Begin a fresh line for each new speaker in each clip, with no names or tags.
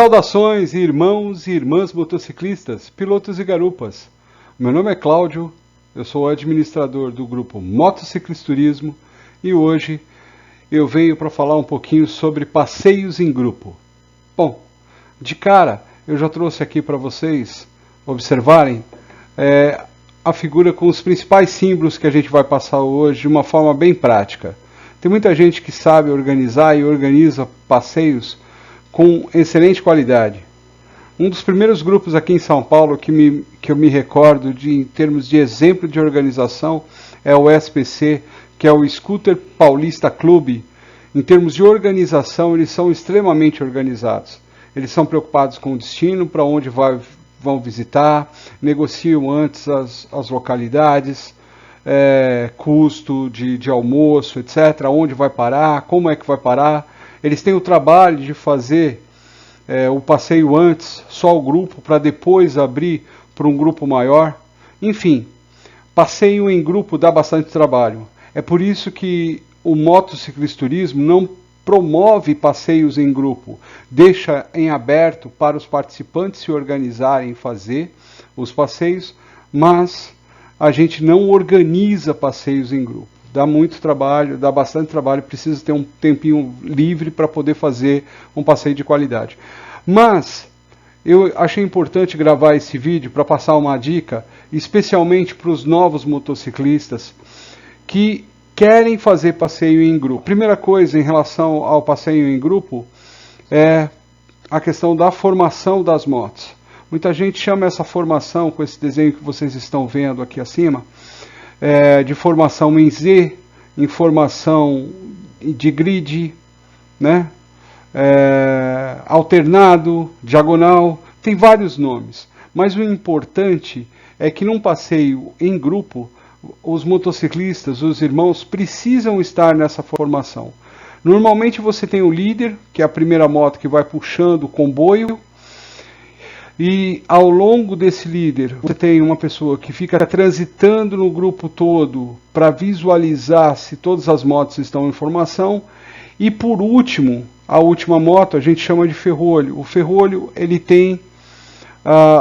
Saudações, irmãos e irmãs motociclistas, pilotos e garupas. Meu nome é Cláudio, eu sou o administrador do grupo Motociclisturismo e hoje eu venho para falar um pouquinho sobre passeios em grupo. Bom, de cara eu já trouxe aqui para vocês observarem a figura com os principais símbolos que a gente vai passar hoje de uma forma bem prática. Tem muita gente que sabe organizar e organiza passeios com excelente qualidade. Um dos primeiros grupos aqui em São Paulo que eu me recordo em termos de exemplo de organização é o SPC, que é o Scooter Paulista Clube. Em termos de organização, eles são extremamente organizados. Eles são preocupados com o destino, para onde vão visitar, negociam antes as localidades, custo de almoço, etc., onde vai parar, como é que vai parar. Eles têm o trabalho de fazer o passeio antes, só o grupo, para depois abrir para um grupo maior. Enfim, passeio em grupo dá bastante trabalho. É por isso que o motociclisturismo não promove passeios em grupo, deixa em aberto para os participantes se organizarem e fazer os passeios, mas a gente não organiza passeios em grupo. Dá muito trabalho, dá bastante trabalho, precisa ter um tempinho livre para poder fazer um passeio de qualidade. Mas eu achei importante gravar esse vídeo para passar uma dica, especialmente para os novos motociclistas que querem fazer passeio em grupo. Primeira coisa em relação ao passeio em grupo é a questão da formação das motos. Muita gente chama essa formação, com esse desenho que vocês estão vendo aqui acima, de formação em Z, em formação de grid, né? Alternado, diagonal, tem vários nomes. Mas o importante é que num passeio em grupo, os motociclistas, os irmãos, precisam estar nessa formação. Normalmente você tem o líder, que é a primeira moto que vai puxando o comboio, e ao longo desse líder, você tem uma pessoa que fica transitando no grupo todo para visualizar se todas as motos estão em formação. E por último, a última moto a gente chama de ferrolho. O ferrolho, ele tem,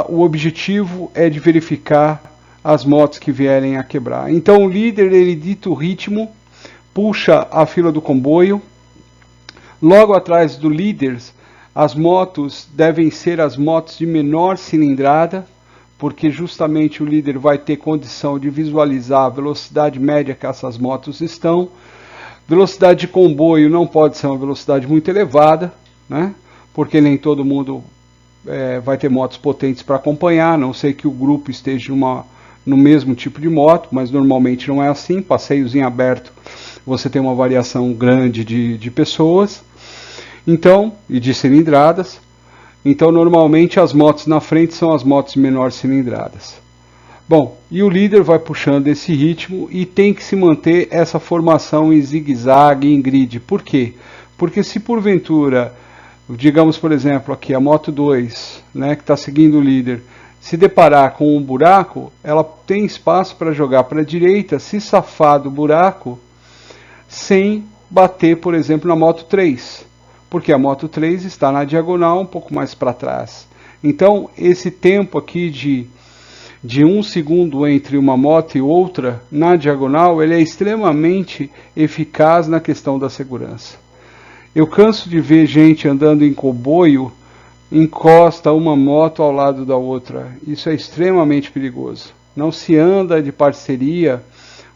o objetivo é de verificar as motos que vierem a quebrar. Então o líder, ele dita o ritmo, puxa a fila do comboio. Logo atrás do líder, as motos devem ser as motos de menor cilindrada, porque justamente o líder vai ter condição de visualizar a velocidade média que essas motos estão. Velocidade de comboio não pode ser uma velocidade muito elevada, né? Porque nem todo mundo vai ter motos potentes para acompanhar, a não sei que o grupo esteja no mesmo tipo de moto, mas normalmente não é assim. Passeios em aberto, você tem uma variação grande de pessoas. Então, e de cilindradas. Então, normalmente as motos na frente são as motos de menor cilindradas. Bom, e o líder vai puxando esse ritmo e tem que se manter essa formação em zigue-zague, em grid. Por quê? Porque se porventura, digamos por exemplo aqui a Moto 2, né, que está seguindo o líder, se deparar com um buraco, ela tem espaço para jogar para a direita, se safar do buraco, sem bater, por exemplo, na Moto 3. Porque a Moto 3 está na diagonal um pouco mais para trás. Então, esse tempo aqui de 1 segundo entre uma moto e outra, na diagonal, ele é extremamente eficaz na questão da segurança. Eu canso de ver gente andando em comboio, encosta uma moto ao lado da outra. Isso é extremamente perigoso. Não se anda de parceria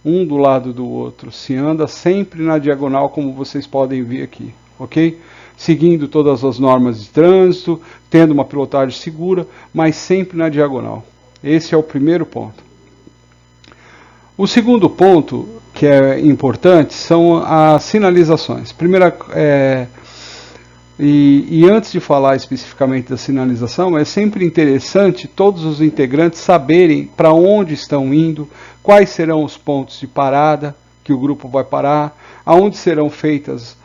um do lado do outro. Se anda sempre na diagonal, como vocês podem ver aqui, ok? Seguindo todas as normas de trânsito, tendo uma pilotagem segura, mas sempre na diagonal. Esse é o primeiro ponto. O segundo ponto, que é importante, são as sinalizações. E antes de falar especificamente da sinalização, é sempre interessante todos os integrantes saberem para onde estão indo, quais serão os pontos de parada que o grupo vai parar, aonde serão feitas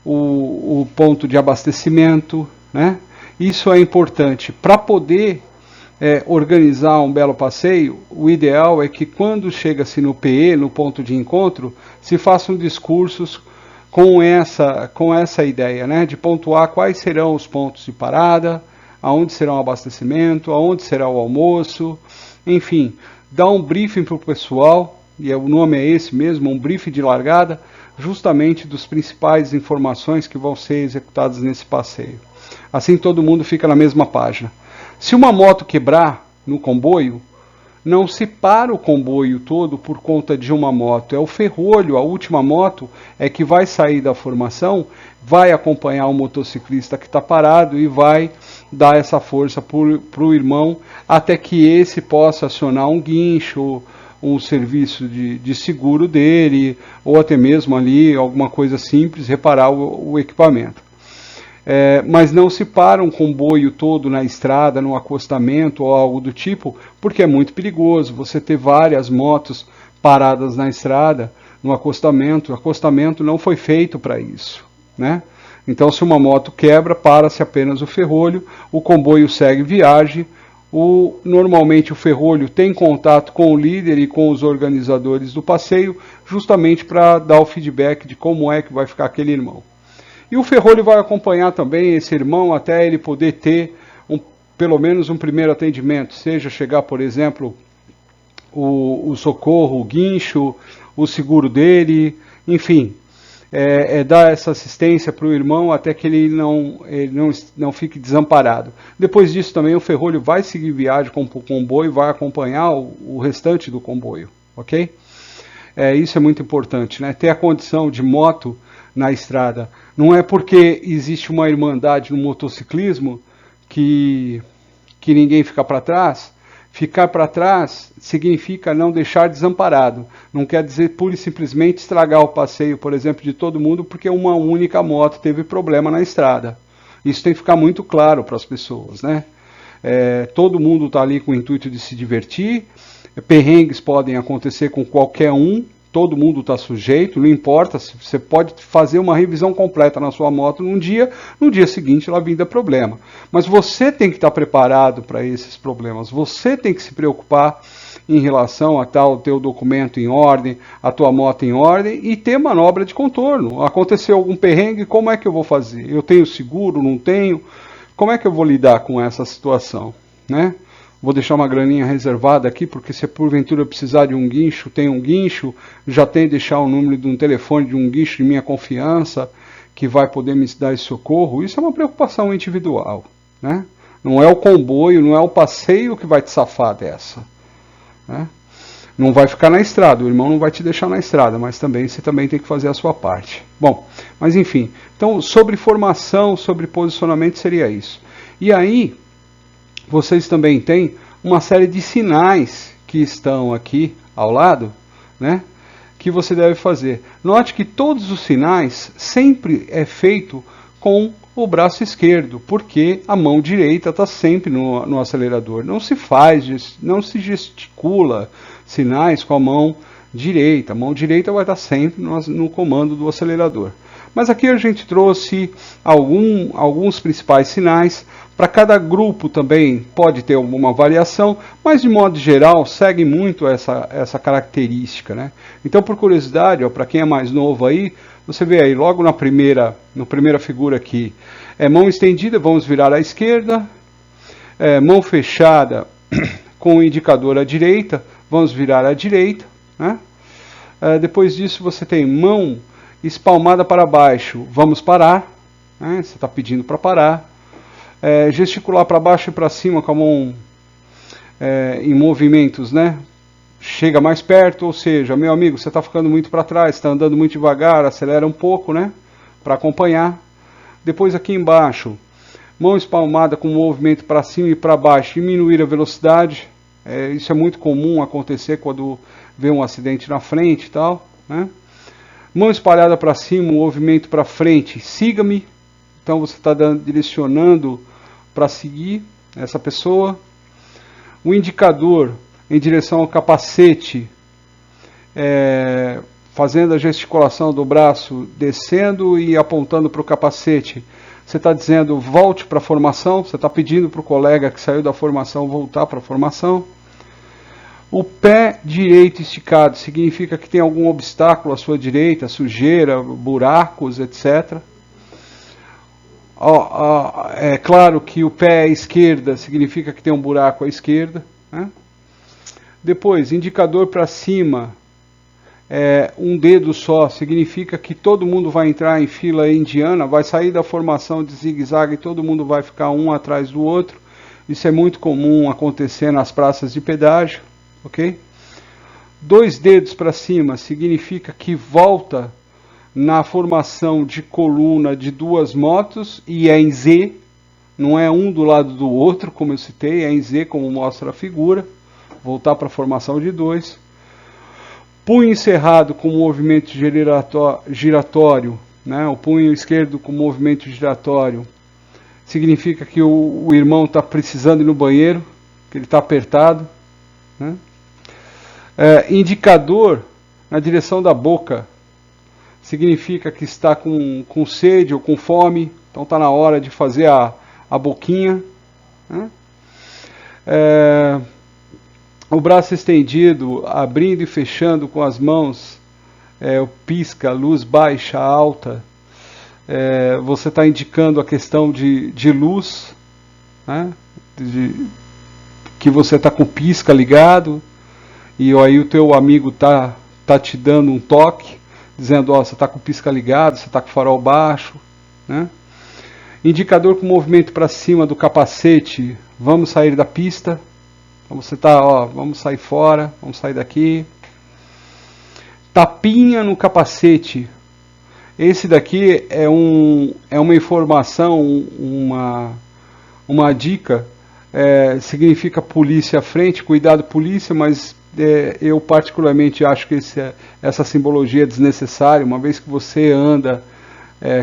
o ponto de abastecimento, né? Isso é importante. Para poder organizar um belo passeio, o ideal é que quando chega-se no PE, no ponto de encontro, se façam discursos com essa ideia, né, de pontuar quais serão os pontos de parada, aonde será o abastecimento, aonde será o almoço, enfim, dá um briefing para o pessoal, e o nome é esse mesmo, um briefing de largada, justamente dos principais informações que vão ser executadas nesse passeio. Assim todo mundo fica na mesma página. Se uma moto quebrar no comboio, não se para o comboio todo por conta de uma moto. É o ferrolho, a última moto, é que vai sair da formação, vai acompanhar o motociclista que está parado e vai dar essa força para o irmão, até que esse possa acionar um guincho, um serviço de seguro dele, ou até mesmo ali alguma coisa simples, reparar o equipamento. Mas não se para um comboio todo na estrada, no acostamento ou algo do tipo, porque é muito perigoso você ter várias motos paradas na estrada, no acostamento. O acostamento não foi feito para isso, né? Então, se uma moto quebra, para-se apenas o ferrolho, o comboio segue viagem. Normalmente o ferrolho tem contato com o líder e com os organizadores do passeio, justamente para dar o feedback de como é que vai ficar aquele irmão. E o ferrolho vai acompanhar também esse irmão até ele poder ter pelo menos um primeiro atendimento, seja chegar, por exemplo, o socorro, o guincho, o seguro dele, enfim, dar essa assistência para o irmão até que ele não fique desamparado. Depois disso também o ferrolho vai seguir viagem com o comboio e vai acompanhar o restante do comboio, ok? Isso é muito importante, né? Ter a condição de moto na estrada. Não é porque existe uma irmandade no motociclismo que ninguém fica para trás. Ficar para trás significa não deixar desamparado. Não quer dizer pura e simplesmente estragar o passeio, por exemplo, de todo mundo porque uma única moto teve problema na estrada. Isso tem que ficar muito claro para as pessoas, né? Todo mundo está ali com o intuito de se divertir. Perrengues podem acontecer com qualquer um. Todo mundo está sujeito, não importa, você pode fazer uma revisão completa na sua moto num dia, no dia seguinte ela vinda problema. Mas você tem que estar preparado para esses problemas, você tem que se preocupar em relação a o teu documento em ordem, a tua moto em ordem e ter manobra de contorno. Aconteceu algum perrengue, como é que eu vou fazer? Eu tenho seguro, não tenho? Como é que eu vou lidar com essa situação, né? Vou deixar uma graninha reservada aqui, porque se porventura precisar de um guincho, tem um guincho, já tem deixar o número de um telefone de um guincho de minha confiança, que vai poder me dar esse socorro. Isso é uma preocupação individual, né? Não é o comboio, não é o passeio que vai te safar dessa, né? Não vai ficar na estrada, o irmão não vai te deixar na estrada, mas também você também tem que fazer a sua parte. Bom, mas enfim, então sobre formação, sobre posicionamento seria isso. E aí, vocês também têm uma série de sinais que estão aqui ao lado, né, que você deve fazer. Note que todos os sinais sempre é feito com o braço esquerdo, porque a mão direita está sempre no acelerador. Não se gesticula sinais com a mão direita. A mão direita vai estar sempre no comando do acelerador. Mas aqui a gente trouxe alguns principais sinais. Para cada grupo também pode ter alguma variação, mas de modo geral segue muito essa característica, né? Então, por curiosidade, para quem é mais novo aí, você vê aí logo na primeira figura aqui, mão estendida, vamos virar à esquerda, mão fechada com o indicador à direita, vamos virar à direita, né? Depois disso você tem mão espalmada para baixo, vamos parar, né? Você está pedindo para parar. Gesticular para baixo e para cima com a mão em movimentos, né? Chega mais perto, ou seja, meu amigo, você está ficando muito para trás, está andando muito devagar, acelera um pouco, né? Para acompanhar. Depois aqui embaixo, mão espalmada com movimento para cima e para baixo, diminuir a velocidade. Isso é muito comum acontecer quando vê um acidente na frente e tal, né? Mão espalhada para cima, movimento para frente, siga-me. Então você está direcionando para seguir essa pessoa. O indicador em direção ao capacete, fazendo a gesticulação do braço, descendo e apontando para o capacete. Você está dizendo volte para a formação, você está pedindo para o colega que saiu da formação voltar para a formação. O pé direito esticado significa que tem algum obstáculo à sua direita, sujeira, buracos, etc. É claro que o pé à esquerda significa que tem um buraco à esquerda, né? Depois, indicador para cima, um dedo só, significa que todo mundo vai entrar em fila indiana, vai sair da formação de zigue-zague e todo mundo vai ficar um atrás do outro. Isso é muito comum acontecer nas praças de pedágio, ok? 2 dedos para cima significa que volta na formação de coluna de 2 motos e é em Z, não é um do lado do outro, como eu citei, é em Z, como mostra a figura. Voltar para a formação de 2. Punho cerrado com movimento giratório, né? O punho esquerdo com movimento giratório significa que o irmão está precisando ir no banheiro, que ele está apertado, né? Indicador na direção da boca significa que está com sede ou com fome, então está na hora de fazer a boquinha, né? O braço estendido, abrindo e fechando com as mãos, o pisca, luz baixa, alta, você está indicando a questão de luz, né? Que você está com o pisca ligado, e aí o teu amigo tá te dando um toque, dizendo, ó, você está com o pisca ligado, você está com o farol baixo, né? Indicador com movimento para cima do capacete, vamos sair da pista. Você tá, ó, vamos sair fora, vamos sair daqui. Tapinha no capacete. Esse daqui é uma informação, uma dica. Significa polícia à frente, cuidado polícia, mas eu particularmente acho que essa simbologia é desnecessária, uma vez que você anda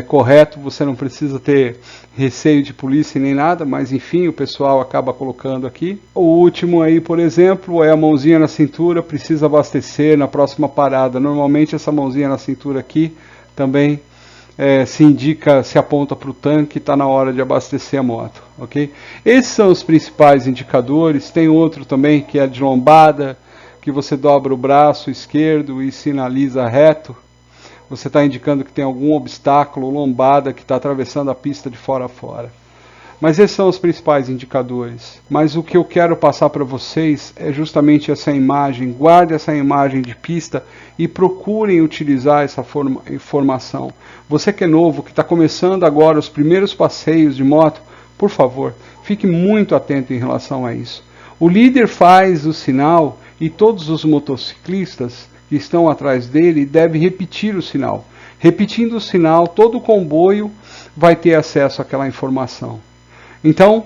correto, você não precisa ter receio de polícia nem nada, mas enfim, o pessoal acaba colocando aqui. O último aí, por exemplo, é a mãozinha na cintura, precisa abastecer na próxima parada. Normalmente essa mãozinha na cintura aqui também se indica, se aponta para o tanque, está na hora de abastecer a moto, ok? Esses são os principais indicadores. Tem outro também que é de lombada, que você dobra o braço esquerdo e sinaliza reto. Você está indicando que tem algum obstáculo, lombada, que está atravessando a pista de fora a fora. Mas esses são os principais indicadores. Mas o que eu quero passar para vocês é justamente essa imagem. Guarde essa imagem de pista e procurem utilizar essa informação. Você que é novo, que está começando agora os primeiros passeios de moto, por favor, fique muito atento em relação a isso. O líder faz o sinal e todos os motociclistas que estão atrás dele devem repetir o sinal. Repetindo o sinal, todo o comboio vai ter acesso àquela informação. Então,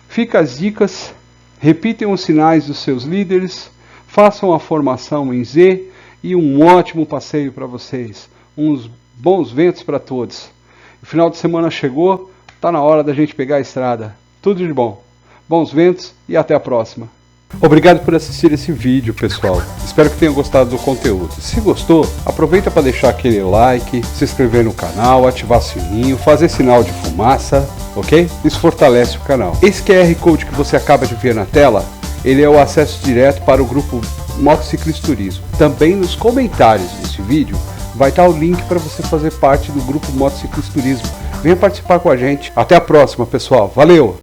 fica as dicas, repitam os sinais dos seus líderes, façam a formação em Z e um ótimo passeio para vocês. Uns bons ventos para todos. O final de semana chegou, está na hora da gente pegar a estrada. Tudo de bom. Bons ventos e até a próxima. Obrigado por assistir esse vídeo, pessoal. Espero que tenham gostado do conteúdo. Se gostou, aproveita para deixar aquele like, se inscrever no canal, ativar o sininho, fazer sinal de fumaça, ok? Isso fortalece o canal. Esse QR Code que você acaba de ver na tela, ele é o acesso direto para o grupo Motociclismo Turismo. Também nos comentários desse vídeo vai estar o link para você fazer parte do grupo Motociclismo Turismo. Venha participar com a gente. Até a próxima, pessoal. Valeu!